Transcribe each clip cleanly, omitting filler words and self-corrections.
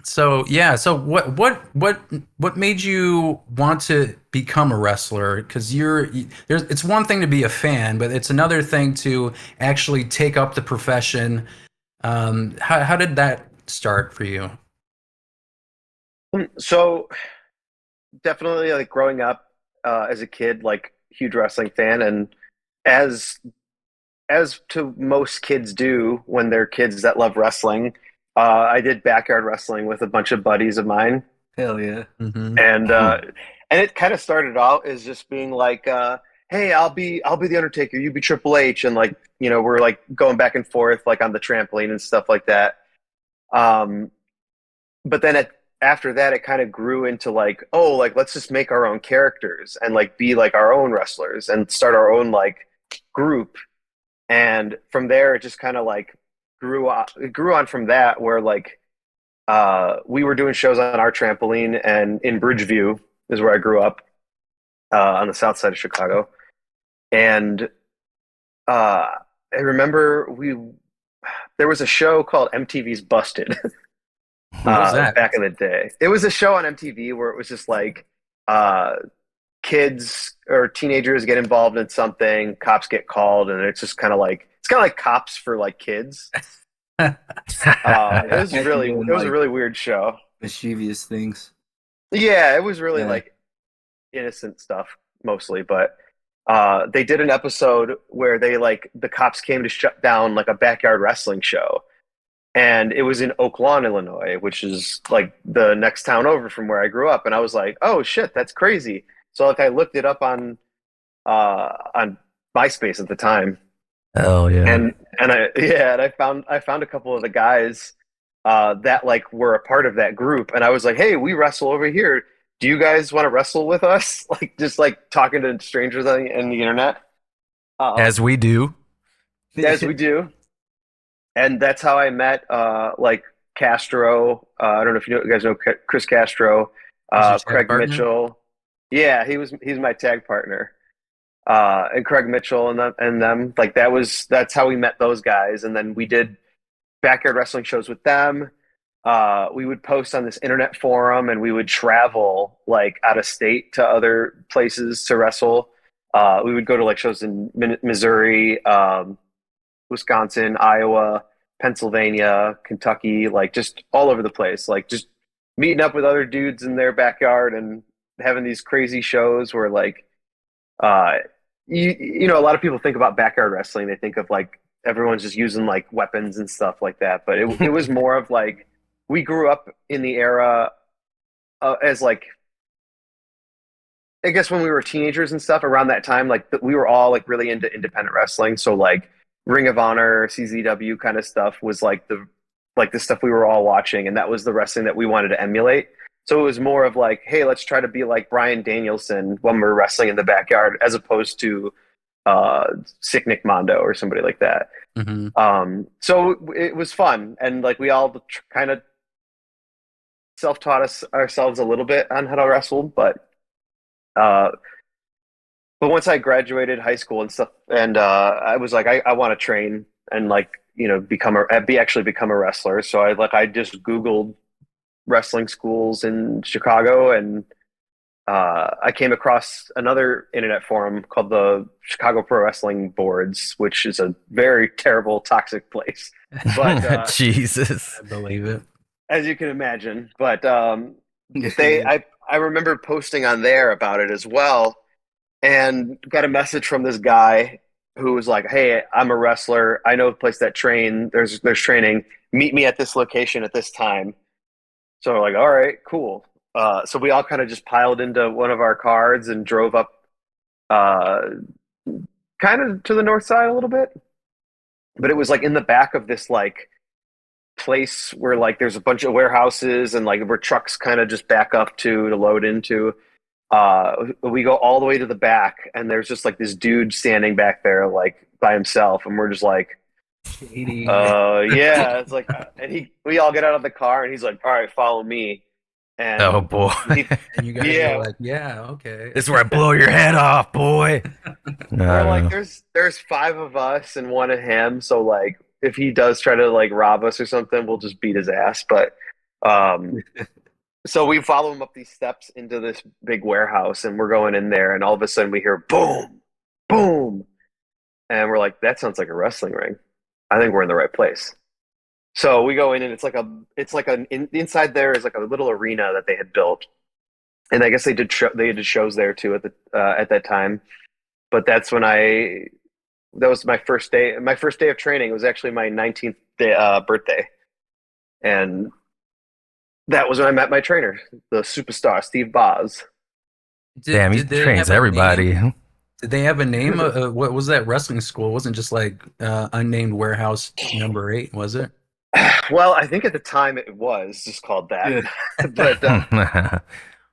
So yeah, so what made you want to become a wrestler? Because there's it's one thing to be a fan, but it's another thing to actually take up the profession. How did that start for you? So definitely like growing up as a kid, like huge wrestling fan, and as as to most kids do when they're kids that love wrestling, I did backyard wrestling with a bunch of buddies of mine, Hell yeah. Hmm. and it kind of started out as just being like, "Hey, I'll be the Undertaker, you be Triple H," and like we're like going back and forth like on the trampoline and stuff like that. Um, but then after that it kind of grew into like, oh, like let's just make our own characters and like be like our own wrestlers and start our own like group. And from there it just kind of like grew on from that, where like we were doing shows on our trampoline, and in Bridgeview is where I grew up, on the south side of Chicago. And I remember we there was a show called MTV's Busted. What was that? Back in the day. It was a show on MTV where it was just like uh, kids or teenagers get involved in something, cops get called, and it's kind of like Cops for like kids. Imagine It doing was a like really weird show. mischievous things. Yeah, it was really Yeah. like innocent stuff mostly, but they did an episode where the cops came to shut down like a backyard wrestling show, and it was in Oak Lawn, Illinois, which is like the next town over from where I grew up. And I was like, "Oh shit, that's crazy!" So like I looked it up on MySpace at the time, Oh yeah. and I found a couple of the guys that like were a part of that group, and I was like, "Hey, we wrestle over here. Do you guys want to wrestle with us?" Like just like talking to strangers on the internet, As um, we do. as we do. And that's how I met like Castro. I don't know if you guys know Chris Castro, He's your tag Craig partner? Mitchell. Yeah, he's my tag partner. And Craig Mitchell and them, like that's how we met those guys. And then we did backyard wrestling shows with them. We would post on this internet forum, and we would travel like out of state to other places to wrestle. We would go to like shows in Missouri, Wisconsin, Iowa, Pennsylvania, Kentucky, like just all over the place, like just meeting up with other dudes in their backyard and having these crazy shows where like uh a lot of people think about backyard wrestling, they think of like everyone's just using like weapons and stuff like that, but it was more of like we grew up in the era as like I guess when we were teenagers and stuff around that time, like we were all like really into independent wrestling. So like Ring of Honor, CZW kind of stuff was like the stuff we were all watching, and that was the wrestling that we wanted to emulate. So it was more of like, hey, let's try to be like Brian Danielson when we're wrestling in the backyard, as opposed to uh, Sick Nick Mondo or somebody like that. Hmm. So it was fun, and like we all kind of self-taught ourselves a little bit on how to wrestle, uh, but once I graduated high school and stuff, and I was like, I want to train and like become a wrestler. So I just Googled wrestling schools in Chicago, and I came across another internet forum called the Chicago Pro Wrestling Boards, which is a very terrible, toxic place. But Jesus. I believe it. as you can imagine, but they Yeah. I remember posting on there about it as well, and got a message from this guy who was like, "Hey, I'm a wrestler. I know a place that there's training. Meet me at this location at this time." So we're like, "All right, cool." So we all kind of just piled into one of our cars and drove up, uh, kind of to the north side a little bit, but it was like in the back of this like place where like there's a bunch of warehouses and like where trucks kind of just back up to load into. We go all the way to the back, and there's just like this dude standing back there like by himself, and we're just like, Shady. yeah. It's like, we all get out of the car, and he's like, all right, follow me. Oh And boy. he, And you guys were yeah, like, yeah, okay. This is where I blow your head off, boy. we're like, No. there's five of us and one of him, so like if he does try to like rob us or something, we'll just beat his ass. But Um, so we follow him up these steps into this big warehouse, and we're going in there, and all of a sudden we hear boom, boom, and we're like, that sounds like a wrestling ring. I think we're in the right place. So we go in, and inside there is like a little arena that they had built, and I guess they did shows there too at that time. But that was my first day. My first day of training was actually my 19th birthday, and that was when I met my trainer, the superstar Steve Boz. Damn, he Did they trains have a everybody. name? Did they have a name? What was that wrestling school? It wasn't just like unnamed warehouse number 8, was it? Well, I think at the time it was just called that, but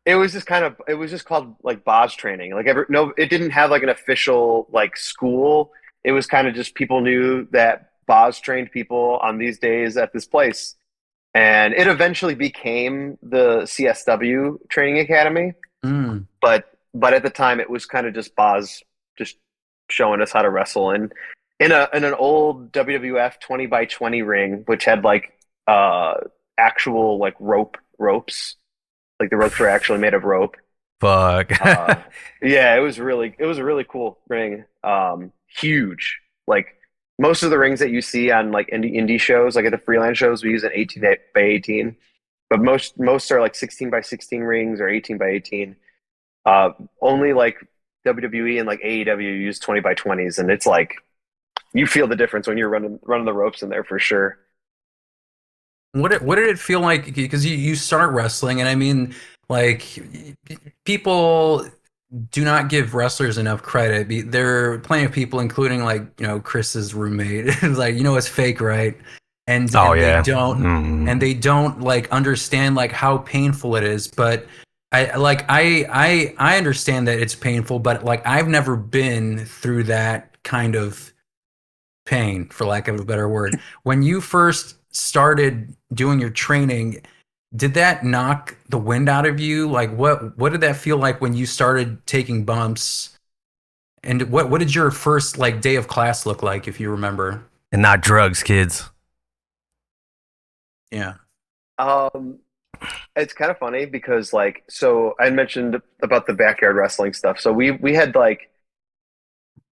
it was just called like Boz training. Like no, it didn't have like an official like school. It was kind of just people knew that Boz trained people on these days at this place, and it eventually became the CSW Training Academy. Mm. But at the time it was kind of just Boz just showing us how to wrestle in an old WWF 20 by 20 ring, which had like uh actual like ropes, like the ropes were actually made of rope. Fuck. Yeah, it was a really cool ring. Huge. Like most of the rings that you see on like indie shows, like at the freelance shows, we use an 18 by 18, but most are like 16 by 16 rings or 18 by 18. Only like WWE and like AEW use 20 by 20s, and it's like you feel the difference when you're running the ropes in there for sure. What did it feel like? Because you start wrestling, and I mean, like people do not give wrestlers enough credit. There are plenty of people, including like Chris's roommate, like it's fake, right? And Oh and they yeah. don't Mm. and they don't like understand like how painful it is. But I understand that it's painful, but like I've never been through that kind of pain, for lack of a better word. When you first started doing your training, did that knock the wind out of you? Like what did that feel like when you started taking bumps? And what did your first like day of class look like, if you remember? And not drugs, kids. Yeah. Um, it's kind of funny because like so I mentioned about the backyard wrestling stuff. So we had like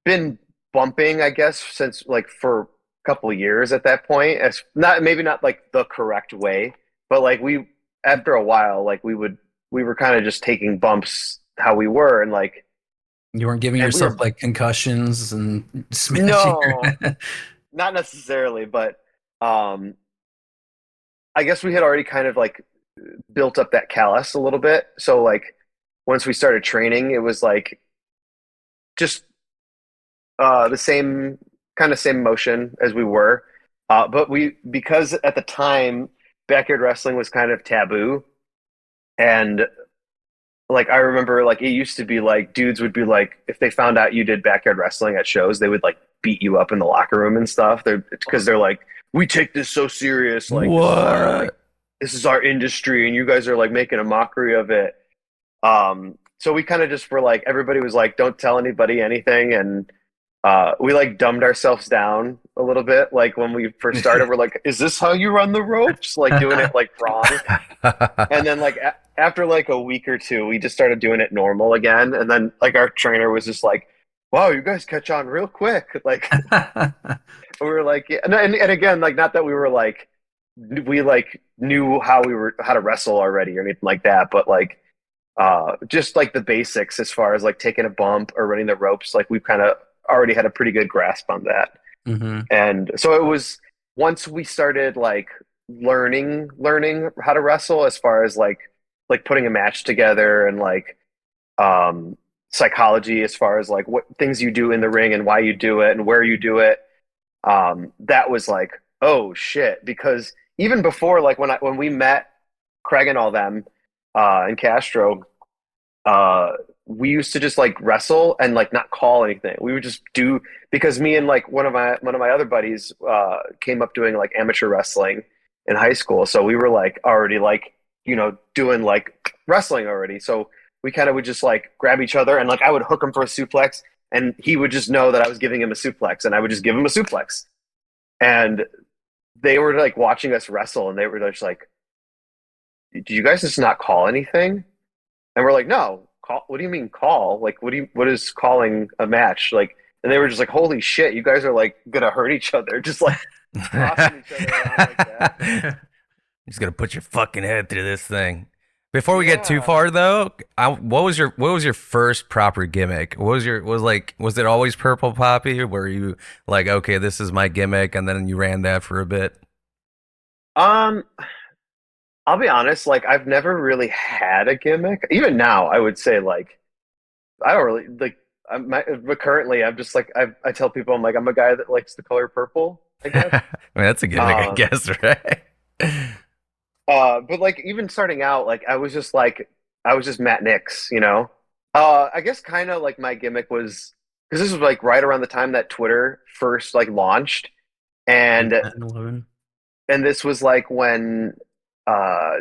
been bumping, I guess, since like for a couple of years at that point. As not maybe not like the correct way, but like we after a while, like we were kind of just taking bumps how we were and like You weren't giving and we yourself were like concussions and smashing no, your not necessarily, but um I guess we had already kind of like built up that callus a little bit. So like once we started training, it was like just the same motion as we were. But we because at the time backyard wrestling was kind of taboo, and like I remember like it used to be like dudes would be like if they found out you did backyard wrestling at shows, they would like beat you up in the locker room and stuff. They're like we take this so serious, like What? this is our industry, and you guys are like making a mockery of it. So we kind of just were like everybody was like, don't tell anybody anything, and we like dumbed ourselves down a little bit. Like when we first started, we're like, "Is this how you run the ropes?" Like doing it like wrong. And then like after like a week or two, we just started doing it normal again. And then like our trainer was just like, "Wow, you guys catch on real quick." Like we were like, yeah. And again, like not that we were like we like knew how to wrestle already or anything like that, but like just like the basics as far as like taking a bump or running the ropes, like we've kind of already had a pretty good grasp on that. hmm And so it was once we started like learning how to wrestle as far as like putting a match together and like um psychology as far as like what things you do in the ring and why you do it and where you do it. That was like, oh shit, because even before like when we met Craig and all them and Castro, uh we used to just like wrestle and like not call anything. We would just do because me and like one of my other buddies came up doing like amateur wrestling in high school. So we were like already like, doing like wrestling already. So we kind of would just like grab each other and like I would hook him for a suplex and he would just know that I was giving him a suplex and I would just give him a suplex. And they were like watching us wrestle and they were just like, did you guys just not call anything? And we're like, no, call. What do you mean call? Like, what is calling a match? Like, and they were just like, holy shit, you guys are like gonna hurt each other, just like tossing each other around like that. Just gonna put your fucking head through this thing. Before we get too Yeah. far though, what was your first proper gimmick? Was it always Purple Poppy, or were you like, okay, this is my gimmick, and then you ran that for a bit? Um, I'll be honest, like I've never really had a gimmick. Even now, I would say like I don't really like. But currently, I'm just like I tell people I'm like I'm a guy that likes the color purple, I guess. I mean, that's a gimmick, I Um, guess, right? but like even starting out, like I was just Matt Knicks, you know. I guess kind of like my gimmick was because this was like right around the time that Twitter first like launched, and 11. this was like when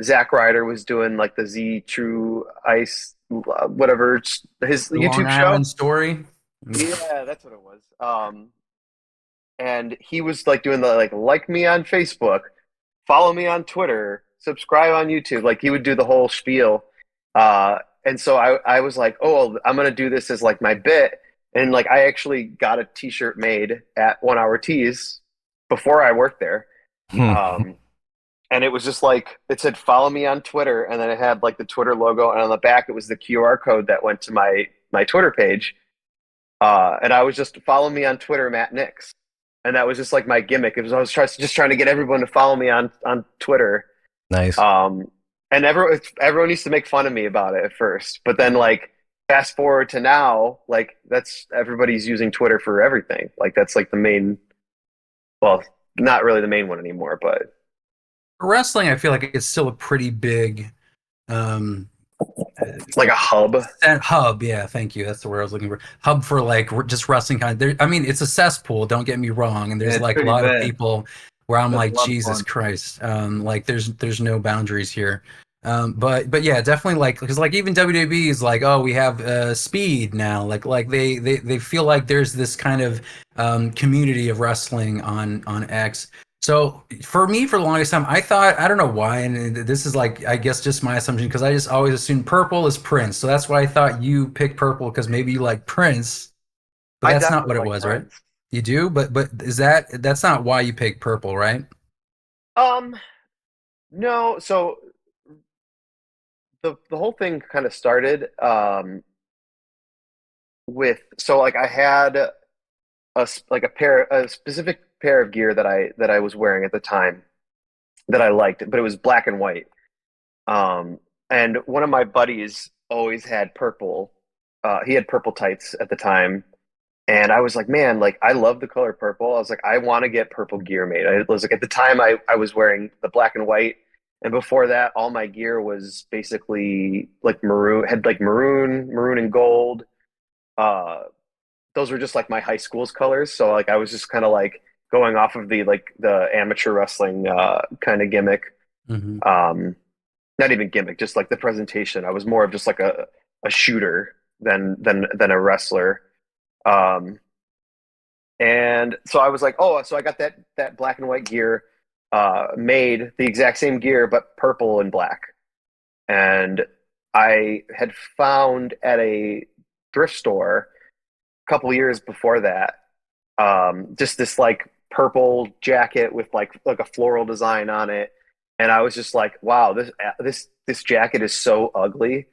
Zack Ryder was doing like the Z True Ice whatever his The Long YouTube show. Island Story. Yeah, that's what it was. And he was like doing the like me on Facebook, follow me on Twitter, subscribe on YouTube. Like he would do the whole spiel. And so I was like, oh, I'm gonna do this as like my bit. And like I actually got a T-shirt made at 1 Hour Tees before I worked there. Um, and it was just like it said follow me on Twitter, and then it had like the Twitter logo, and on the back it was the QR code that went to my Twitter page. And I was just follow me on Twitter, Matt Knicks, and that was just like my gimmick. It was I was just trying to get everyone to follow me on Twitter. Nice. And everyone used to make fun of me about it at first, but then like fast forward to now, like that's everybody's using Twitter for everything. Like that's like the main, well, not really the main one anymore, but For wrestling, I feel like it's still a pretty big um, it's like a hub. hub. Yeah, thank you. That's the word I was looking for. Hub for like just wrestling kind of. There, I mean, it's a cesspool. Don't get me wrong. And Yeah, there's it's like a pretty lot of bad. people where I'm That's a like, lot of Jesus fun. Christ. Like there's no boundaries here. But yeah, definitely like because like even WWE is like, oh, we have speed now. Like they feel like there's this kind of community of wrestling on X. So for me, for the longest time, I thought I don't know why, and this is like I guess just my assumption because I just always assumed purple is Prince. So that's why I thought you picked purple because maybe you like Prince, but I that's not definitely what it like was, right? Prince. You do, but is that's not why you picked purple, right? Um, no, so the whole thing kind of started with so like I had like a specific pair of gear that I was wearing at the time that I liked, but it was black and white. Um, and one of my buddies always had purple. He had purple tights at the time, and I was like, man, like I love the color purple. I was like, I want to get purple gear made. I was like, at the time, I was wearing the black and white, and before that, all my gear was basically like maroon, had like maroon and gold. Uh, those were just like my high school's colors. So like I was just kind of like going off of the amateur wrestling kind of gimmick. Hmm. Not even gimmick, just like the presentation. I was more of just like a shooter than a wrestler. Um, and so I was like, oh, so I got that black and white gear made the exact same gear but purple and black. And I had found at a thrift store a couple years before that just this like purple jacket with like a floral design on it, and I was just like, wow, this jacket is so ugly.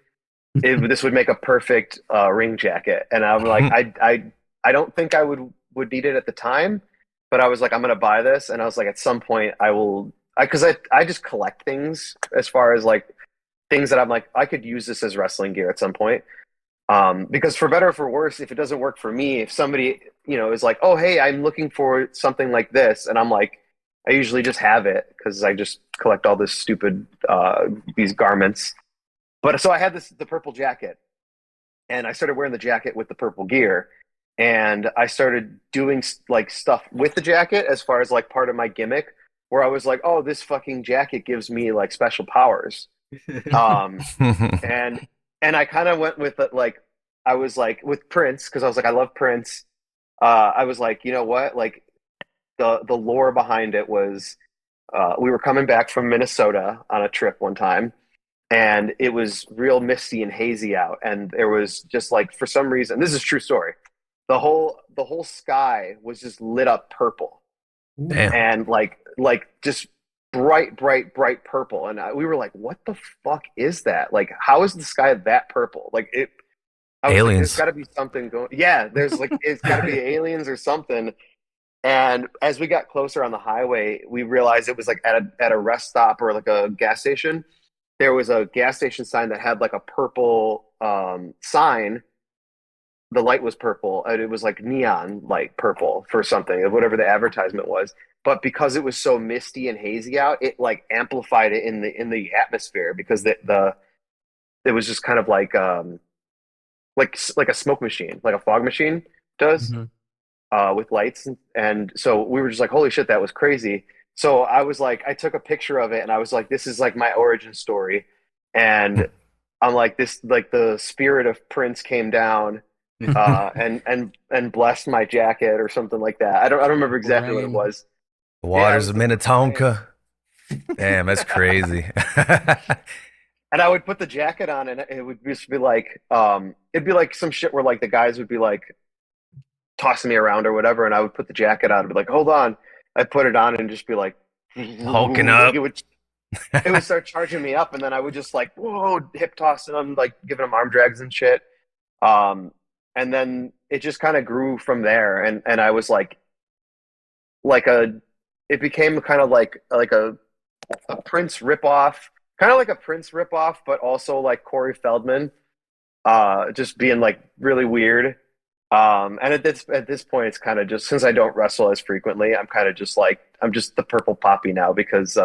This would make a perfect ring jacket, and I'm like, I don't think I would need it at the time, but I was like, I'm gonna buy this, and I was like, at some point I will, because I just collect things as far as like things that I'm like I could use this as wrestling gear at some point. Because for better or for worse, if it doesn't work for me, if somebody, is like, oh, hey, I'm looking for something like this, and I'm like, I usually just have it because I just collect all this stupid, these garments. But so I had the purple jacket, and I started wearing the jacket with the purple gear, and I started doing like stuff with the jacket as far as like part of my gimmick, where I was like, oh, this fucking jacket gives me like special powers. Um, and I kind of went with it, like I was like with Prince because I was like I love Prince. I was like, you know what, like the lore behind it was we were coming back from Minnesota on a trip one time, and it was real misty and hazy out, and there was just like, for some reason, this is a true story, the whole sky was just lit up purple, Damn. and like just bright purple, and we were like, what the fuck is that? Like, how is the sky that purple? Like it. I was like, there's Aliens. got to be something going. Yeah, there's like, it's got to be aliens or something. And as we got closer on the highway, we realized it was like at a rest stop or like a gas station. There was a gas station sign that had like a purple sign. The light was purple, and it was like neon light purple for something, whatever the advertisement was. But because it was so misty and hazy out, it like amplified it in the atmosphere, because the it was just kind of like a smoke machine, like a fog machine does, Mhm. with lights. And so we were just like, holy shit, that was crazy. So I was like, I took a picture of it, and I was like, this is like my origin story. And I'm like, this, like the spirit of Prince came down, and blessed my jacket or something like that. I don't remember exactly what it Rain. was. The Yeah, it waters was of the purple rain. Minnetonka. Damn, that's crazy. And I would put the jacket on, and it would just be like, it'd be like some shit where like the guys would be like tossing me around or whatever, and I would put the jacket on and be like, hold on. I'd put it on and just be like, Hulking like up. it would start charging me up, and then I would just like, whoa, hip tossing them, like giving them arm drags and shit. Um, and then it just kind of grew from there, and I was like a, it became kind of like a Prince ripoff, kind of like a Prince ripoff, but also like Corey Feldman, just being like really weird. And at this point, it's kind of just, since I don't wrestle as frequently, I'm kind of just like, I'm just the purple poppy now, because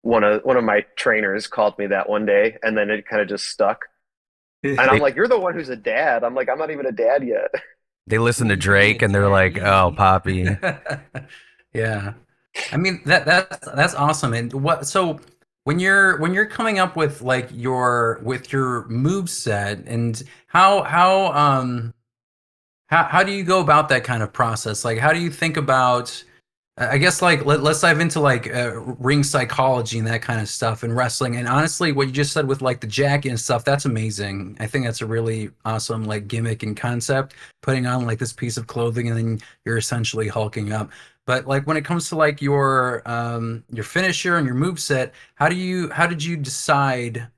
one of my trainers called me that one day, and then it kind of just stuck. And I'm They like, you're the one who's a dad. I'm like, I'm not even a dad yet. they listen to You could be a Drake and they're like, "Oh, daddy. Poppy." Yeah. I mean that's awesome. And what so when you're coming up with like your move set, and how do you go about that kind of process? Like how do you think about I guess like let's dive into like ring psychology and that kind of stuff in wrestling. And honestly, what you just said with like the jacket and stuff, that's amazing. I think that's a really awesome like gimmick and concept. Putting on like this piece of clothing and then you're essentially hulking up. But like when it comes to like your finisher and your move set, how did you decide,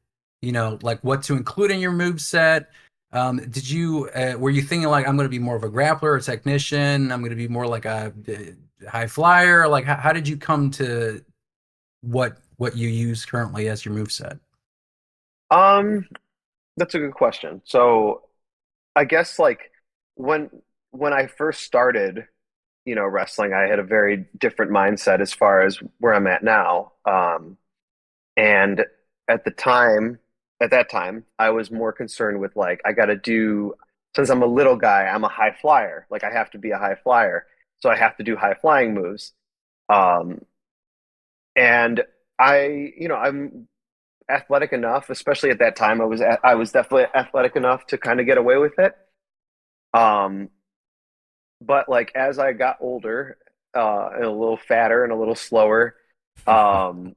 like what to include in your move set? Did you were you thinking like I'm going to be more of a grappler, a technician? I'm going to be more like a high flyer? Like how did you come to what you use currently as your move set? Um, that's a good question. So I guess like when when I first started, wrestling, I had a very different mindset as far as where I'm at now. And at the time, at that time, I was more concerned with like, I got to do, since I'm a little guy, I'm a high flyer. Like I have to be a high flyer. So I have to do high flying moves. Um, and I'm athletic enough, especially at that time. I was definitely athletic enough to kind of get away with it. Um, but like as I got older, and a little fatter and a little slower, um,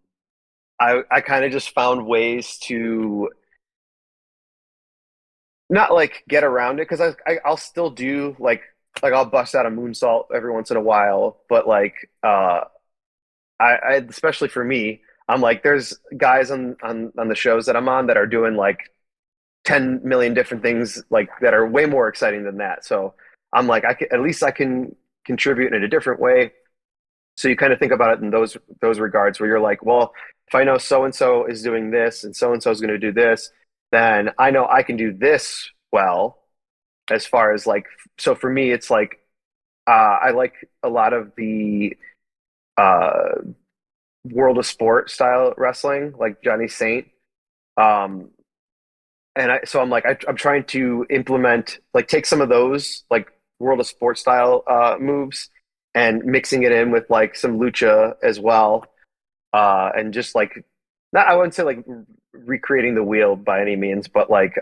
I kind of just found ways to not like get around it, because I'll still do like I'll bust out a moonsault every once in a while, but like I especially for me, I'm like, there's guys on the shows that I'm on that are doing like 10 million different things like that are way more exciting than that. So I'm like, at least I can contribute in a different way. So you kind of think about it in those regards, where you're like, well, if I know so and so is doing this and so is going to do this, then I know I can do this well. As far as like, so for me, it's like, I like a lot of the uh, world of sport style wrestling, like Johnny Saint. Um, so I'm like, I'm trying to implement, like, take some of those like world of sport style moves, and mixing it in with like some lucha as well, and just like, not, I wouldn't say like recreating the wheel by any means, but like,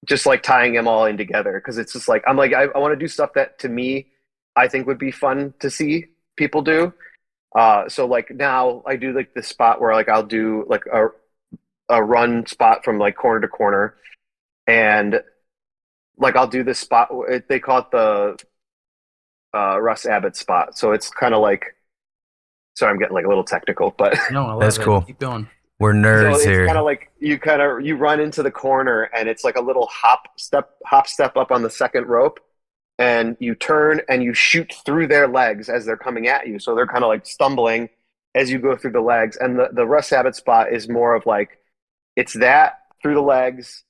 just like tying them all in together, because it's just like, I'm like, I want to do stuff that to me I think would be fun to see people do. So like now I do like the spot where like I'll do like a run spot from like corner to corner, and like I'll do this spot. They call it the Russ Abbott spot. So it's kind of like, sorry, I'm getting like a little technical, but No, I love That's it. cool. Keep going. We're so nerds it's here. kind of like you run into the corner, and it's like a little hop step up on the second rope, and you turn and you shoot through their legs as they're coming at you. So they're kind of like stumbling as you go through the legs. And the Russ Abbott spot is more of like, it's that through the legs.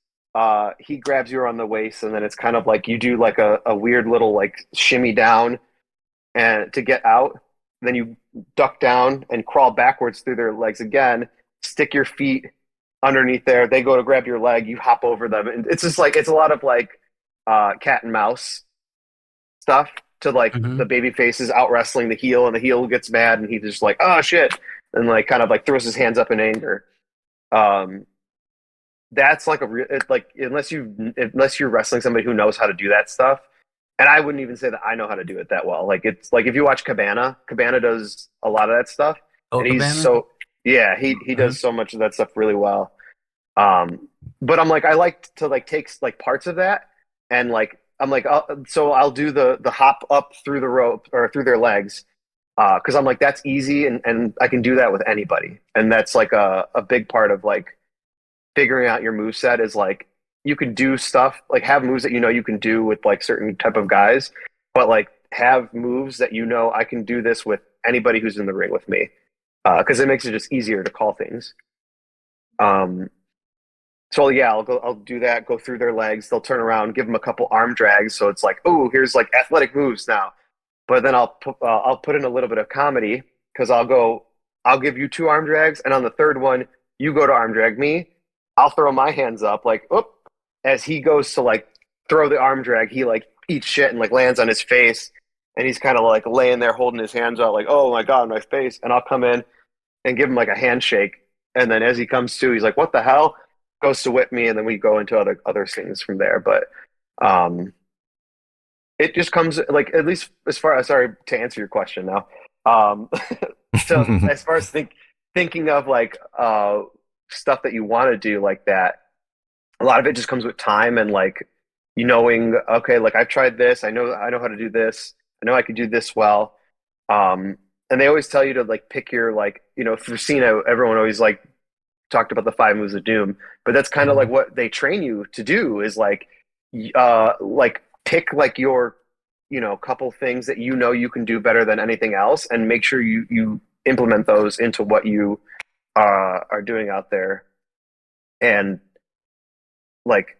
He grabs you on the waist, and then it's kind of like you do like a weird little like shimmy down and to get out. Then you duck down and crawl backwards through their legs again, stick your feet underneath there. They go to grab your leg, you hop over them. And it's just like, it's a lot of like cat and mouse stuff to like Mhm. the baby faces out wrestling the heel, and the heel gets mad and he's just like, oh shit, and like kind of like throws his hands up in anger. That's like like unless you're wrestling somebody who knows how to do that stuff, and I wouldn't even say that I know how to do it that well. Like it's like if you watch Cabana does a lot of that stuff, Oh, and he's Cabana? so yeah, he does so much of that stuff really well. But I'm like, I like to like take like parts of that, and like I'm like, I'll do the hop up through the rope or through their legs, because I'm like, that's easy, and I can do that with anybody, and that's like a big part of like figuring out your move set is like you can do stuff like have moves that you know you can do with like certain type of guys, but like have moves that you know I can do this with anybody who's in the ring with me, because it makes it just easier to call things. So yeah, I'll do that, go through their legs, they'll turn around, give them a couple arm drags, so it's like, oh, here's like athletic moves now. But then I'll put in a little bit of comedy because I'll give you two arm drags, and on the third one you go to arm drag me. I'll throw my hands up like, oop, as he goes to like throw the arm drag, he like eats shit and like lands on his face, and he's kind of like laying there holding his hands out like, oh my god, my face, and I'll come in and give him like a handshake, and then as he comes to, he's like, what the hell? Goes to whip me, and then we go into other things from there. But it just comes like, at least as far as, sorry to answer your question now. So as far as thinking of like stuff that you want to do like that, a lot of it just comes with time and like you knowing, okay, like I've tried this, I know how to do this, I know I could do this well. And they always tell you to like pick your, like, you know, for Cena, everyone always like talked about the 5 moves of doom, but that's kind of like what they train you to do is like pick like your, you know, couple things that you know you can do better than anything else, and make sure you implement those into what you are doing out there. And like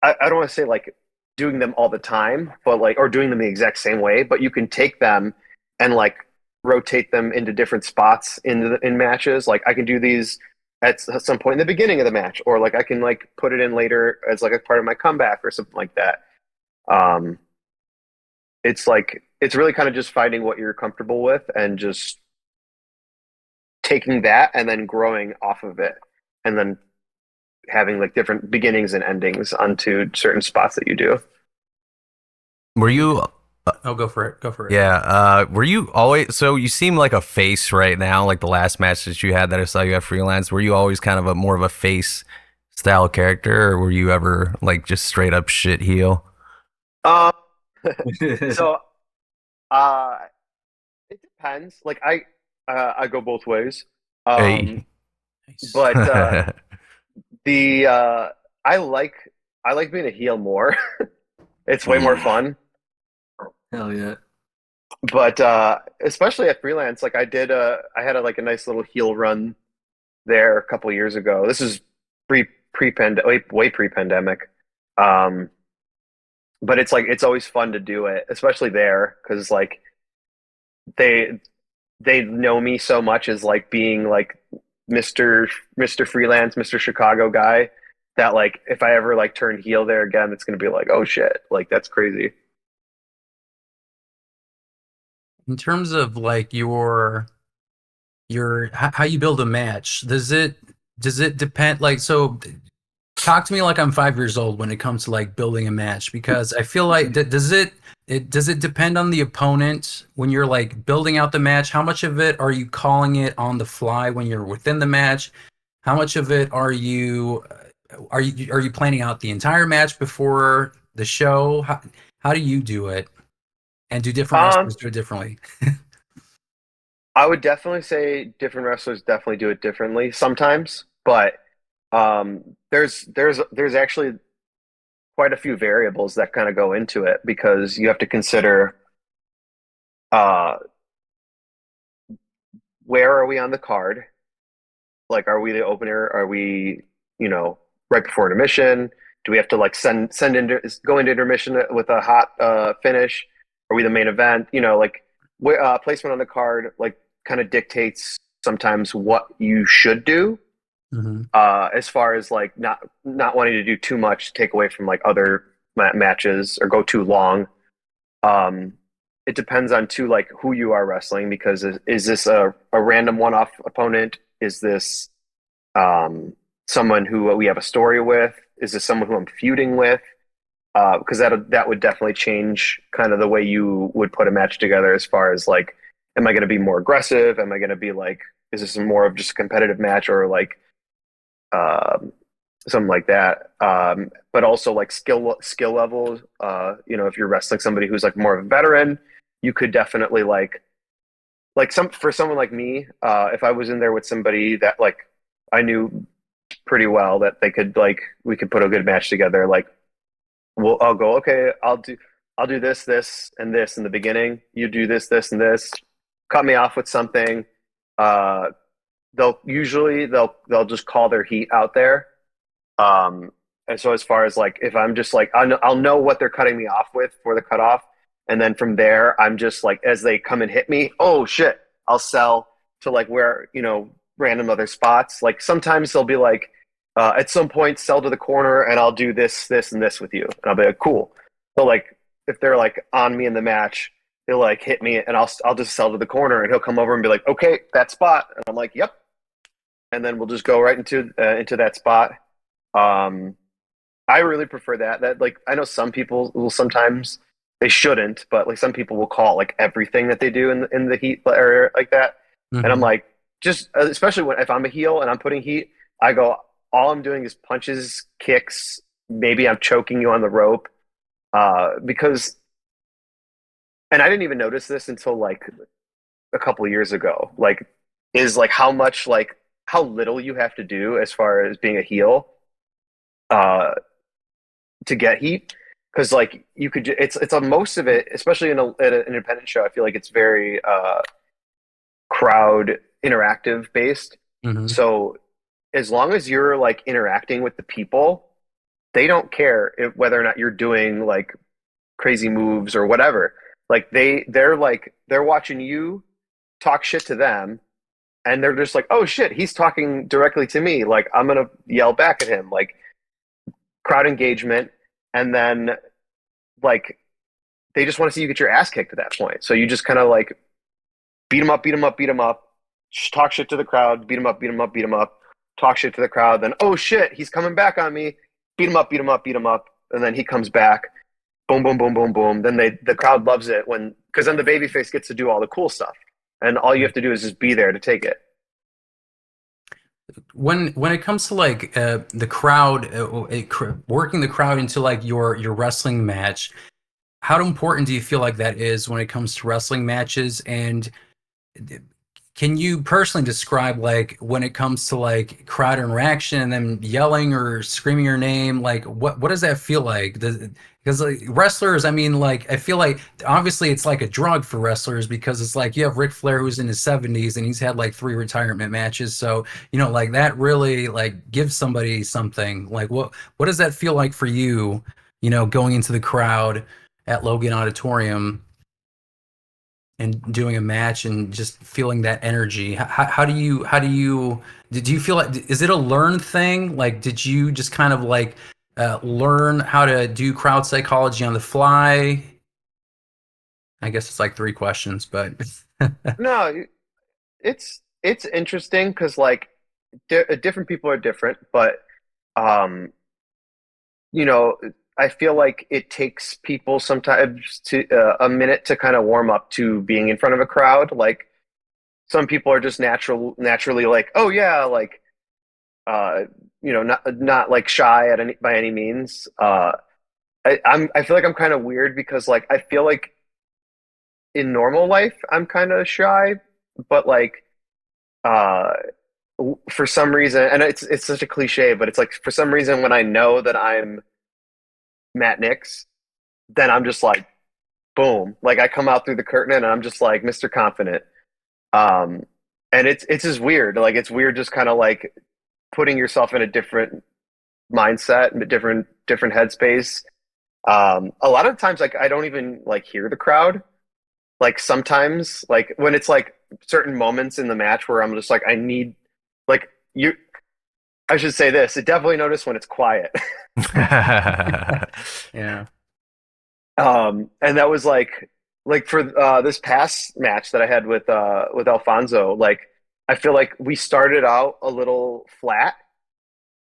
I don't want to say like doing them all the time, but like, or doing them the exact same way, but you can take them and like rotate them into different spots in matches. Like I can do these at some point in the beginning of the match, or like I can like put it in later as like a part of my comeback or something like that. It's like, it's really kind of just finding what you're comfortable with and just taking that and then growing off of it, and then having like different beginnings and endings onto certain spots that you do. Were you? Oh, go for it. Go for it. Yeah. Were you always? So you seem like a face right now. Like the last match that you had that I saw you at Freelance. Were you always kind of more of a face style character, or were you ever like just straight up shit heel? Um, so it depends. Like I go both ways. Hey. Nice. But the I like being a heel more. It's way more fun. Hell yeah. But especially at Freelance, like I had like a nice little heel run there a couple years ago. This is pre-pandemic, way pre-pandemic. But it's like, it's always fun to do it, especially there, because like they know me so much as like being like Mr. Freelance, Mr. Chicago guy, that like if I ever like turn heel there again, it's gonna be like, oh shit, like that's crazy. In terms of like your how you build a match, does it depend, like, so talk to me like I'm 5 years old when it comes to like building a match, because I feel like does it depend on the opponent when you're like building out the match? How much of it are you calling it on the fly when you're within the match? how much of it are you planning out the entire match before the show? How do you do it? And do different Um, wrestlers do it differently? I would definitely say different wrestlers definitely do it differently sometimes, but there's actually quite a few variables that kind of go into it because you have to consider uh, where are we on the card? Like, are we the opener? Are we, right before intermission? Do we have to like go into intermission with a hot finish? Are we the main event? Like placement on the card, like kind of dictates sometimes what you should do. Hmm. As far as like not wanting to do too much, take away from like other matches or go too long. Um, it depends on too like who you are wrestling because is this a random one-off opponent? Is this someone who we have a story with? Is this someone who I'm feuding with? Because that would definitely change kind of the way you would put a match together as far as like, am I going to be more aggressive? Am I going to be like, is this more of just a competitive match or like um, something like that? But also like skill levels. If you're wrestling somebody who's like more of a veteran, you could definitely like some for someone like me, if I was in there with somebody that like I knew pretty well that they could like we could put a good match together. Like, I'll go okay. I'll do this, and this in the beginning. You do this, and this. Cut me off with something. Uh, they'll just call their heat out there. Um, and so as far as like if I'm just like I'll know what they're cutting me off with for the cutoff, and then from there I'm just like as they come and hit me, oh shit, I'll sell to like where random other spots. Like sometimes they'll be like at some point sell to the corner, and I'll do this, and this with you, and I'll be like cool. So like if they're like on me in the match, they'll like hit me, and I'll just sell to the corner, and he'll come over and be like okay that spot, and I'm like yep, and then we'll just go right into that spot. um, I really prefer that. That like I know some people will sometimes they shouldn't, but like some people will call like everything that they do in the heat area like that. And I'm Hmm. like, just especially when if I'm a heel and I'm putting heat, I go all I'm doing is punches, kicks. Maybe I'm choking you on the rope because, and I didn't even notice this until like a couple of years ago. Like, is like how much like how little you have to do as far as being a heel. Uh, to get heat because like you could it's on most of it especially at an independent show. I feel like it's very crowd interactive based, Hmm. so as long as you're like interacting with the people, they don't care whether or not you're doing like crazy moves or whatever. Like they're watching you talk shit to them, and they're just like oh shit he's talking directly to me, like I'm gonna yell back at him, like crowd engagement. And then like they just want to see you get your ass kicked at that point. So you just kind of like beat them up, beat them up, beat them up, talk shit to the crowd, beat them up, beat them up, beat them up, talk shit to the crowd. Then oh shit, he's coming back on me. Beat him up, beat him up, beat him up, and then he comes back. Boom, boom, boom, boom, boom. Then the crowd loves it when because then the babyface gets to do all the cool stuff, and all you have to do is just be there to take it. When it comes to like the crowd, working the crowd into like your wrestling match, how important do you feel like that is when it comes to wrestling matches? And can you personally describe like when it comes to like crowd interaction and them yelling or screaming your name, like what does that feel like? Because like wrestlers, I mean, like I feel like obviously it's like a drug for wrestlers because it's like you have Ric Flair who's in his 70s and he's had like 3 retirement matches, so like that really like gives somebody something. Like what does that feel like for you? Going into the crowd at Logan Auditorium and doing a match and just feeling that energy. How do you did you feel like, is it a learned thing? Like did you just kind of like learn how to do crowd psychology on the fly? I guess it's like 3 questions, but No, it's interesting because like different people are different, but um, you know, I feel like it takes people sometimes to a minute to kind of warm up to being in front of a crowd. Like some people are just naturally like, oh yeah, like not like shy by any means. I feel like I'm kind of weird because like I feel like in normal life I'm kind of shy, but like uh for some reason, and it's such a cliche, but it's like for some reason when I know that I'm Matt Knicks, then I'm just like boom, like I come out through the curtain and I'm just like Mr. Confident. Um, and it's just weird. Like it's weird just kind of like putting yourself in a different mindset and a different headspace. A lot of times like I don't even like hear the crowd. Like sometimes like when it's like certain moments in the match where I'm just like I need like you I should say this. I definitely notice when it's quiet. Yeah. And that was like for this past match that I had with Alfonso, like I feel like we started out a little flat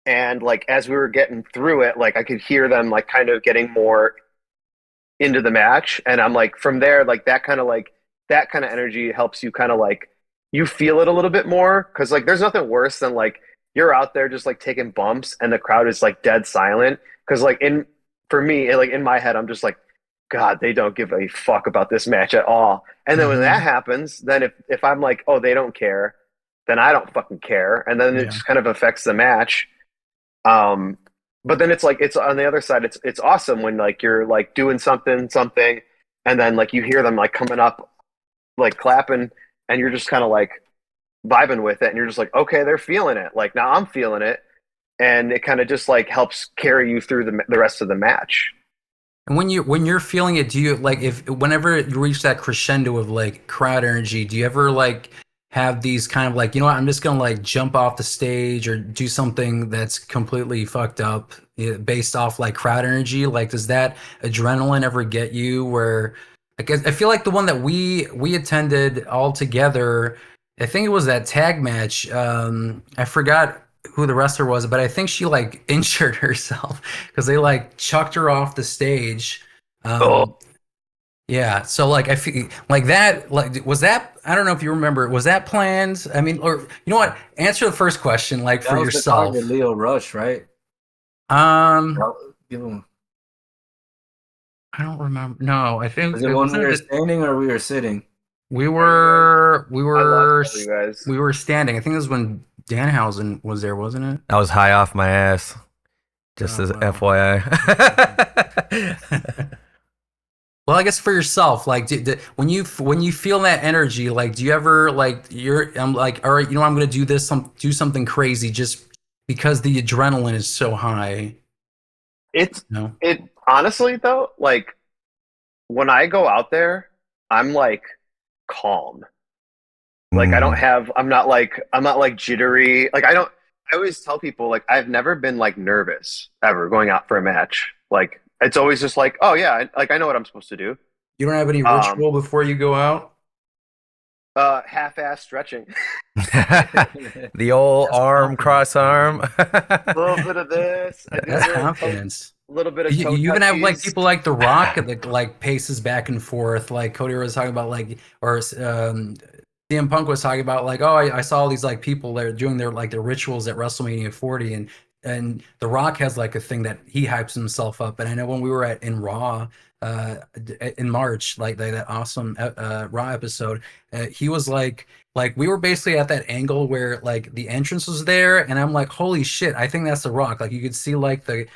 and like as we were getting through it, like I could hear them like kind of getting more into the match. And I'm like from there, like that kind of energy helps you kind of like you feel it a little bit more because like there's nothing worse than like you're out there just like taking bumps and the crowd is like dead silent. Cause like in for me, like in my head, I'm just like, God, they don't give a fuck about this match at all. And then when that Mhm. happens, then if I'm like, oh, they don't care, then I don't fucking care. And then it Yeah. just kind of affects the match. Um, but then it's like it's on the other side, it's awesome when like you're like doing something, and then like you hear them like coming up, like clapping, and you're just kind of like vibing with it, and you're just like, okay, they're feeling it. Like now I'm feeling it, and it kind of just like helps carry you through the rest of the match. And when you're feeling it, do you like if whenever you reach that crescendo of like crowd energy, do you ever like have these kind of like, you know what, I'm just gonna like jump off the stage or do something that's completely fucked up based off like crowd energy? Like, does that adrenaline ever get you where like I feel like the one that we attended all together, I think it was that tag match. I forgot who the wrestler was, but I think she like injured herself because they like chucked her off the stage. Oh, Um, yeah, so like I feel like that. Like, was that? I don't know if you remember. Was that planned? I mean, or you know what? Answer the first question, like That for was the target, yourself. Leo Rush, right? Um, Give him. I don't remember. No, I think Was it it when we wasn't. were standing or we were sitting? We yeah, you guys, were we I lost were all you guys. we were standing. I think it was when Danhausen was there, wasn't it? I was high off my ass, just Oh as wow. FYI. Well, I guess for yourself, like when you feel that energy, like do you ever like I'm like, all right, you know, I'm gonna do this, do something crazy just because the adrenaline is so high. It's No. it honestly though, like when I go out there, I'm like calm. Like Mm. I'm not like jittery. Like I don't I always tell people like I've never been like nervous ever going out for a match. Like it's always just like, oh yeah, like I know what I'm supposed to do. You don't have any Um ritual before you go out? half-ass stretching. The old That's arm, confidence. cross arm. A little bit of this. I do That's a confidence. little bit of You toe even have like touchies. people like The Rock that like paces back and forth. Like Cody was talking about, like, or CM Punk was talking about, like, oh, I saw all these like people that are doing their rituals at WrestleMania 40, and The Rock has like a thing that he hypes himself up. And I know when we were in Raw in March, like that awesome Raw episode, he was like we were basically at that angle where like the entrance was there, and I'm like, holy shit, I think that's The Rock. Like you could see like the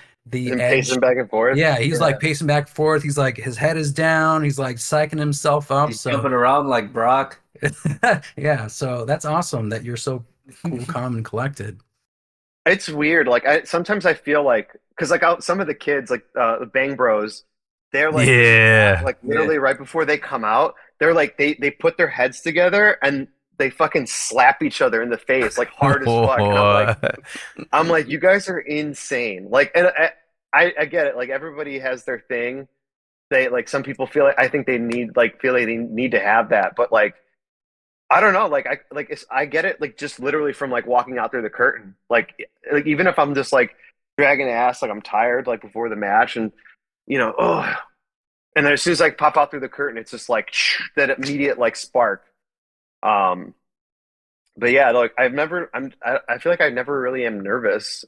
And edge. pacing back and forth. Yeah, he's Yeah. like pacing back and forth. He's like his head is down. He's like psyching himself up. He's So jumping around like Brock. yeah, so that's awesome that you're so cool, calm, and collected. It's weird. Like I sometimes I feel like because like some of the kids like the Bang Bros, they're like Yeah. like Yeah. literally right before they come out, they're like they put their heads together and they fucking slap each other in the face like hard as fuck. And I'm like you guys are insane. Like and I get it. Like everybody has their thing. They like some people feel like I think they need like feel like they need to have that, but like I don't know. I get it. Like just literally from like walking out through the curtain. Like even if I'm just like dragging ass, like I'm tired, like before the match, and oh, and then as soon as I pop out through the curtain, it's just like that immediate like spark. Um, but yeah, like I feel like I never really am nervous.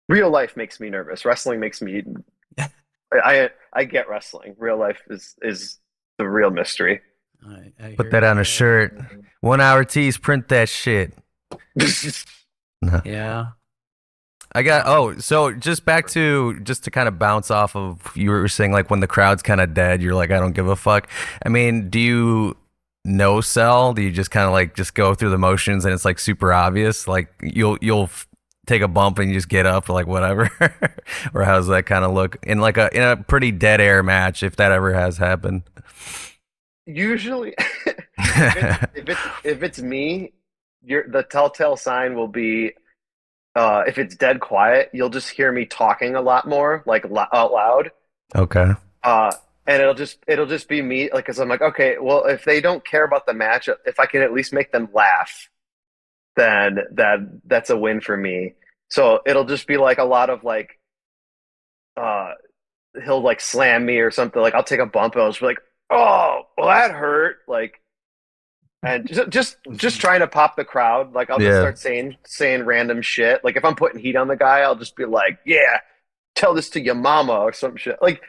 Real life makes me nervous. Wrestling makes me. I get wrestling. Real life is the real mystery. I Put hear that you. on a shirt. 1 hour tees, print that shit. No. Yeah. I got so just back to just to kind of bounce off of you were saying like when the crowd's kind of dead, you're like I don't give a fuck. I mean, do you no sell? Do you just kind of like just go through the motions and it's like super obvious? Like take a bump and you just get up or like whatever, or how's that kind of look in like a pretty dead air match if that ever has happened? Usually, if it's me, the telltale sign will be if it's dead quiet, you'll just hear me talking a lot more, like out loud. Okay. Uh, and it'll just be me, like, because I'm like, okay, well, if they don't care about the match, if I can at least make them laugh, then that's a win for me. So it'll just be like a lot of like, uh, he'll like slam me or something. Like I'll take a bump and I'll just be like, oh, well, that hurt. Like, and just trying to pop the crowd. Like I'll just Yeah. start saying random shit. Like if I'm putting heat on the guy, I'll just be like, yeah, tell this to your mama or some shit. Like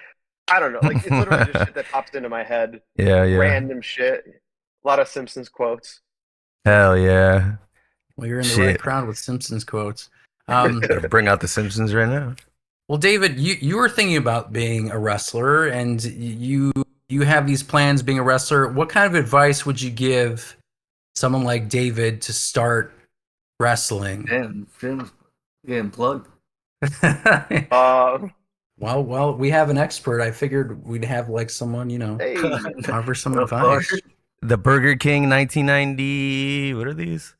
I don't know. Like it's literally just shit that pops into my head. Yeah, yeah. Random shit. A lot of Simpsons quotes. Hell yeah. Well, you're in the right Shit. crowd with Simpsons quotes. Better bring out the Simpsons right now. Well, David, you were thinking about being a wrestler, and you have these plans being a wrestler. What kind of advice would you give someone like David to start wrestling? Damn, Jim's getting plugged. Uh, Well, we have an expert. I figured we'd have like someone, hey, offer some Well, advice. The Burger King 1990. What are these?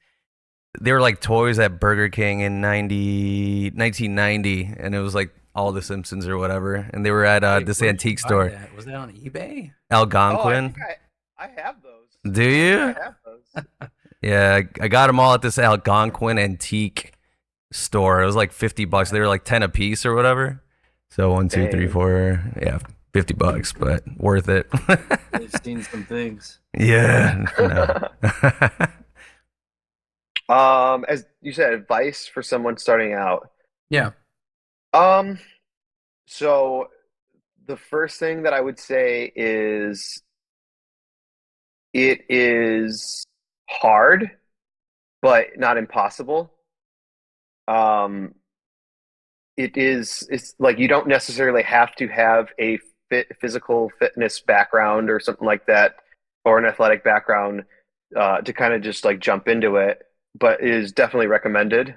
They were like toys at Burger King in 1990, and it was like all the Simpsons or whatever. And they were at Wait, this where'd you antique buy store, that? Was that on eBay? oh, I Algonquin. think I have those. Do I you? have those. Yeah, I got them all at this Algonquin antique store. It was like $50. They were like 10 a piece or whatever. So 1, 2, 3, Dang. 4. Yeah, $50, but worth it. I've seen some things. Yeah. No. As you said, advice for someone starting out. Yeah. Um, so the first thing that I would say is it is hard, but not impossible. Um, it's like you don't necessarily have to have a physical fitness background or something like that, or an athletic background to kind of just like jump into it. But it is definitely recommended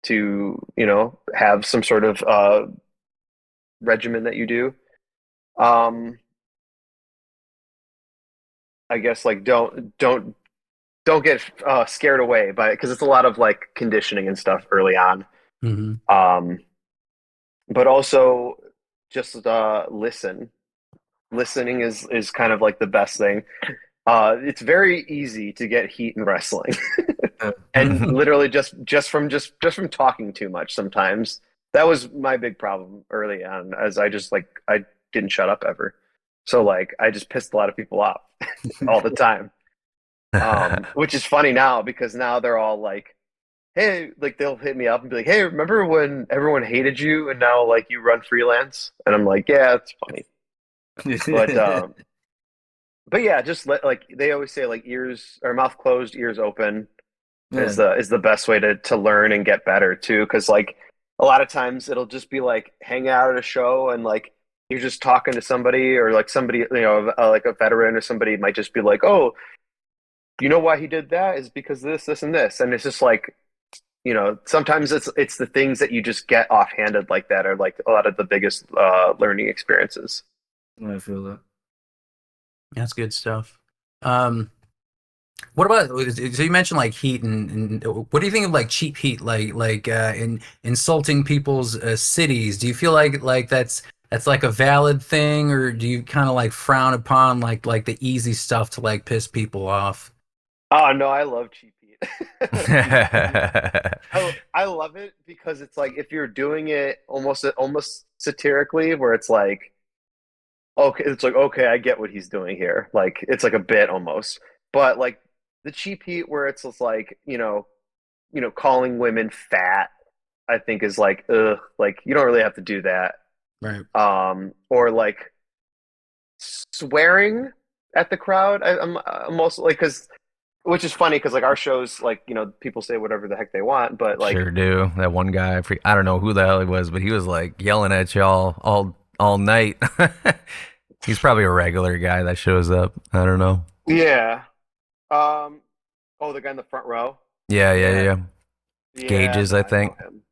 to, have some sort of regimen that you do. Um, I guess like don't get scared away by it because it's a lot of like conditioning and stuff early on. Hmm. But also just listen. Listening is kind of like the best thing. It's very easy to get heat in wrestling, and literally just from talking too much sometimes. That was my big problem early on, as I didn't shut up ever. So like I just pissed a lot of people off all the time. Which is funny now because now they're all like, hey, like they'll hit me up and be like, hey, remember when everyone hated you and now like you run freelance? And I'm like, yeah, it's funny. But yeah, just like they always say, like ears or mouth closed, ears open is Yeah. the best way to learn and get better too. Because like a lot of times it'll just be like hang out at a show and like you're just talking to somebody or like somebody like a veteran or somebody might just be like, oh, you know why he did that is because this and this, and it's just like sometimes it's the things that you just get offhanded like that are like a lot of the biggest learning experiences. I feel that. That's good stuff. What about so you mentioned like heat and what do you think of like cheap heat like in insulting people's cities? Do you feel like that's like a valid thing, or do you kind of like frown upon like the easy stuff to like piss people off? Oh no, I love cheap heat. I love it because it's like if you're doing it almost satirically, where it's like okay, I get what he's doing here. Like it's like a bit almost, but like the cheap heat where it's just like, calling women fat, I think is like, ugh, like you don't really have to do that. Right. Or like swearing at the crowd. I'm also like, which is funny because like our shows, like, people say whatever the heck they want, but like, Sure do. That one guy, I don't know who the hell he was, but he was like yelling at y'all all night. He's probably a regular guy that shows up. I don't know. yeah. Oh, the guy in the front row. Yeah, yeah, Yeah. yeah. Yeah, Gauges, no, I I know think. him.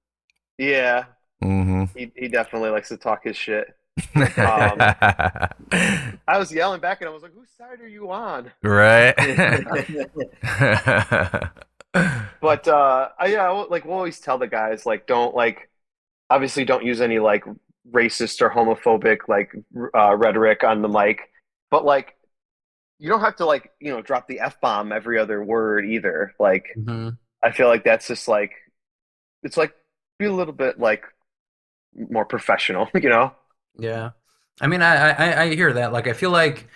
Yeah, Mm-hmm. he definitely likes to talk his shit. Um, I was yelling back and I was like, "Whose side are you on?" Right. But yeah, like we'll always tell the guys like, don't like, obviously, don't use any like racist or homophobic like rhetoric on the mic, but like, you don't have to like, drop the F bomb every other word either. Like, Hmm. I feel like that's just like, it's like, be a little bit like more professional, you know? Yeah. I mean, I hear that. Like, I feel like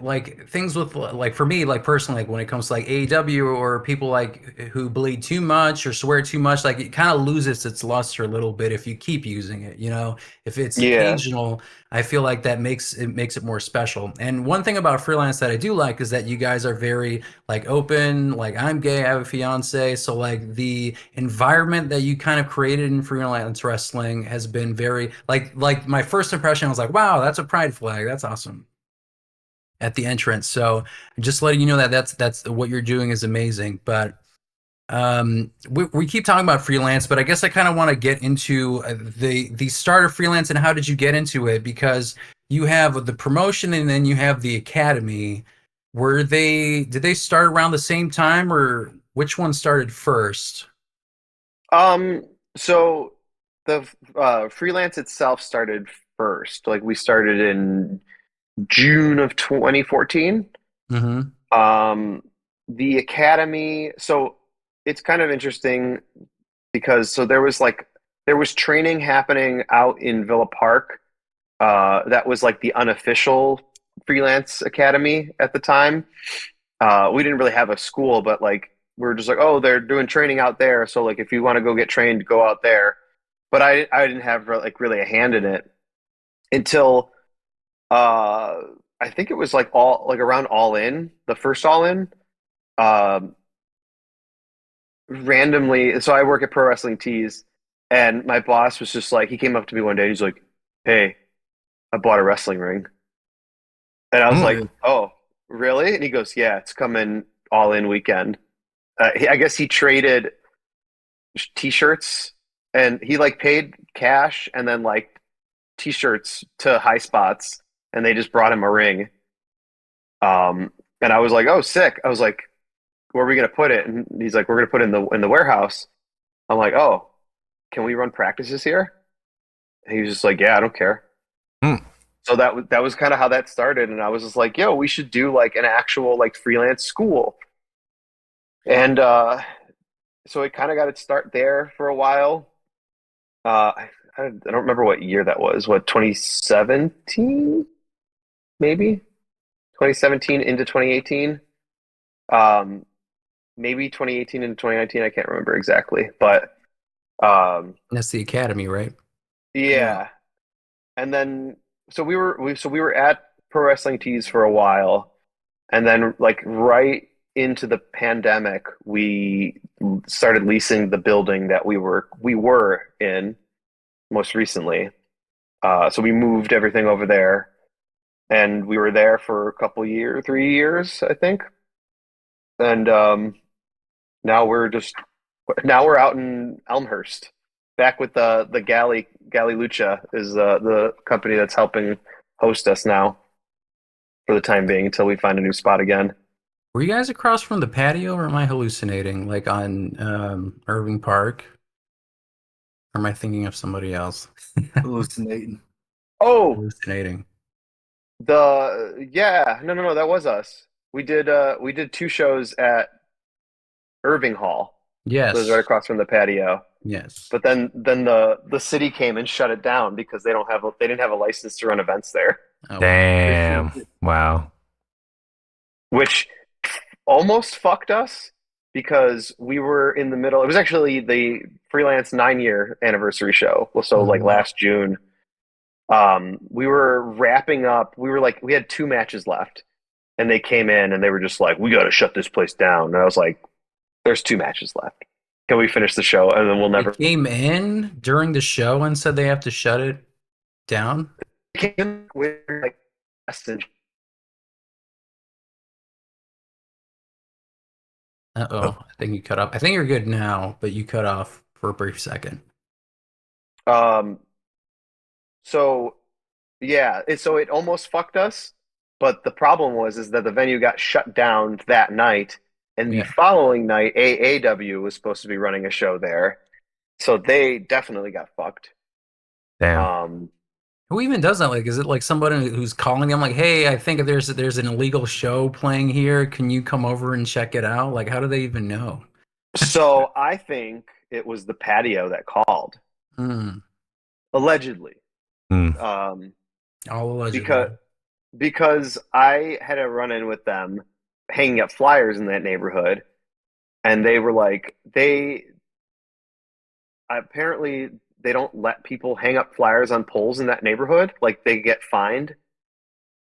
like things with like for me, like personally, like when it comes to like AEW or people like who bleed too much or swear too much, like it kind of loses its luster a little bit if you keep using it. If it's Yeah. occasional, I feel like that makes it more special. And one thing about freelance that I do like is that you guys are very like open. Like I'm gay, I have a fiance, so like the environment that you kind of created in freelance wrestling has been very like my first impression was like, wow, that's a pride flag, that's awesome at the entrance. So just letting you know that that's what you're doing is amazing. But we keep talking about freelance, but I guess I kind of want to get into the start of freelance and how did you get into it? Because you have the promotion and then you have the academy. Did they start around the same time, or which one started first? Um, so the freelance itself started first. Like we started in June of 2014. Mm-hmm. Um, the academy, so it's kind of interesting because there was training happening out in Villa Park. That was like the unofficial freelance academy at the time. We didn't really have a school, but like we were just like, oh, they're doing training out there. So like if you want to go get trained, go out there. But I didn't have like really a hand in it until uh I think it was like all like around All In, the first All In. Um, Randomly, so I work at Pro Wrestling Tees, and my boss was just like, he came up to me one day, he's like, "Hey, I bought a wrestling ring," and I was like, Mm. "Oh, really?" And he goes, "Yeah, it's coming All In weekend." I guess he traded T-shirts, and he like paid cash and then like T-shirts to High Spots, and they just brought him a ring. And I was like, "Oh, sick!" I was like, "Where are we gonna put it?" And he's like, "We're gonna put it in the warehouse." I'm like, "Oh, can we run practices here?" And he was just like, "Yeah, I don't care." Hmm. So that was kind of how that started, and I was just like, "Yo, we should do like an actual like freelance school." And so it kind of got its start there for a while. I don't remember what year that was. What, 2017? Maybe 2017 into 2018. Um, Maybe 2018 into 2019. I can't remember exactly, but That's the academy, right? Yeah. yeah. And then so we were at Pro Wrestling Tees for a while, and then like right into the pandemic, we started leasing the building that we were in most recently. So we moved everything over there, and we were there for a couple years, 3 years, I think. And now we're out in Elmhurst, back with the Galley Lucha is the company that's helping host us now for the time being until we find a new spot again. Were you guys across from the patio, or am I hallucinating? Like on Irving Park, or am I thinking of somebody else? Hallucinating. Oh, Hallucinating. the yeah, no, that was us. We did two shows at Irving Hall. It was right Yes. across from the patio. Yes. But then the city came and shut it down because they didn't have a license to run events there. Oh wow. Damn. Wow. Which almost fucked us because we were in the middle. It was actually the Freelance 9-year anniversary show. So like last June, we were wrapping up. We had 2 matches left, and they came in and they were just like, "We got to shut this place down." And I was like, "There's 2 matches left. Can we finish the show?" And then we'll never. They came in during the show and said they have to shut it down. Came in with like Uh-oh, I think you cut off. I think you're good now, but you cut off for a brief second. So yeah, so it almost fucked us. But the problem is that the venue got shut down that night, and the following night, AAW was supposed to be running a show there, so they definitely got fucked. Damn. Who even does that? Like, is it like somebody who's calling them like, "Hey, I think there's an illegal show playing here. Can you come over and check it out?" Like, how do they even know? So I think it was the patio that called, allegedly. All allegedly. Because I had a run-in with them hanging up flyers in that neighborhood, and they were like, apparently they don't let people hang up flyers on poles in that neighborhood. Like, they get fined.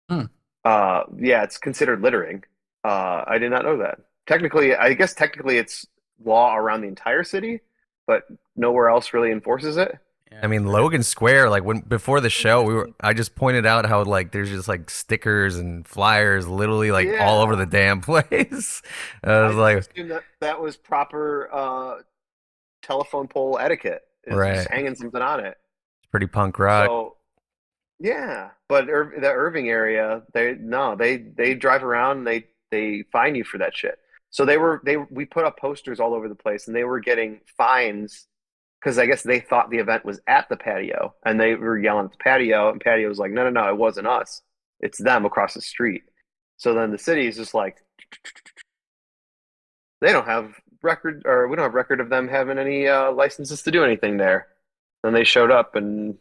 Yeah, it's considered littering. I did not know that. I guess technically it's law around the entire city, but nowhere else really enforces it. I mean, Logan Square, like before the show, I just pointed out how like there's just like stickers and flyers literally like all over the damn place. I was like, assumed that was proper telephone pole etiquette. Is just hanging something on it. It's pretty punk rock. So yeah, but the Irving area, they drive around and they fine you for that shit. So we put up posters all over the place, and they were getting fines because I guess they thought the event was at the patio, and they were yelling at the patio, and patio was like, no, it wasn't us. It's them across the street. So then the city is just like, they don't have record, or we don't have record of them having any licenses to do anything there. Then they showed up, and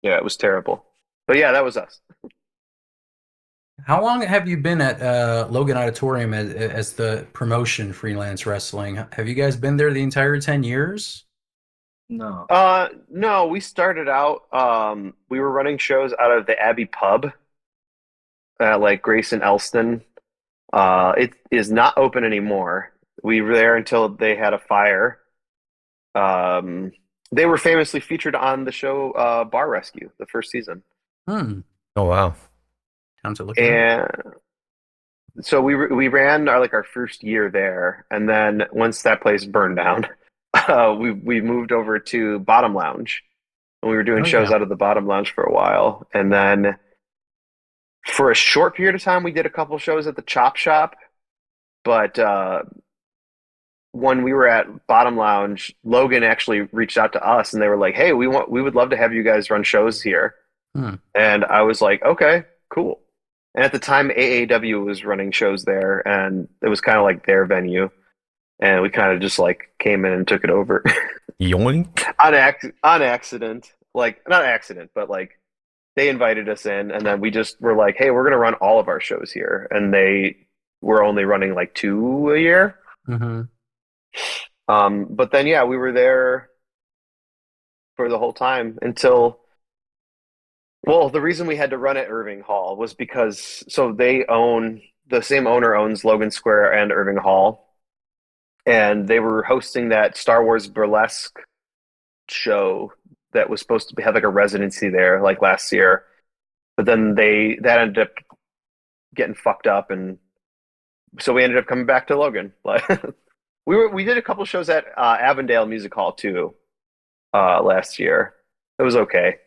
yeah, it was terrible. But yeah, that was us. How long have you been at Logan Auditorium as the promotion Freelance Wrestling? Have you guys been there the entire 10 years? No. No, we started out, we were running shows out of the Abbey Pub, like Grace and Elston. It is not open anymore. We were there until they had a fire. They were famously featured on the show Bar Rescue, the first season. Oh, wow. Time to look and so we ran our first year there, and then once that place burned down, we moved over to Bottom Lounge, and we were doing shows out of the Bottom Lounge for a while, and then for a short period of time we did a couple shows at the Chop Shop, but when we were at Bottom Lounge, Logan actually reached out to us, and they were like, "Hey, we would love to have you guys run shows here," and I was like, "Okay, cool." And at the time, AAW was running shows there, and it was kind of like their venue. And we kind of just like came in and took it over. Yoink. on accident. Like, not accident, but like they invited us in, and then we just were like, "Hey, we're going to run all of our shows here." And they were only running like 2 a year. But then, yeah, we were there for the whole time until... Well, the reason we had to run at Irving Hall was because, so the same owner owns Logan Square and Irving Hall, and they were hosting that Star Wars burlesque show that was supposed to have like a residency there like last year, but then that ended up getting fucked up, and so we ended up coming back to Logan. We did a couple shows at Avondale Music Hall too last year. It was okay.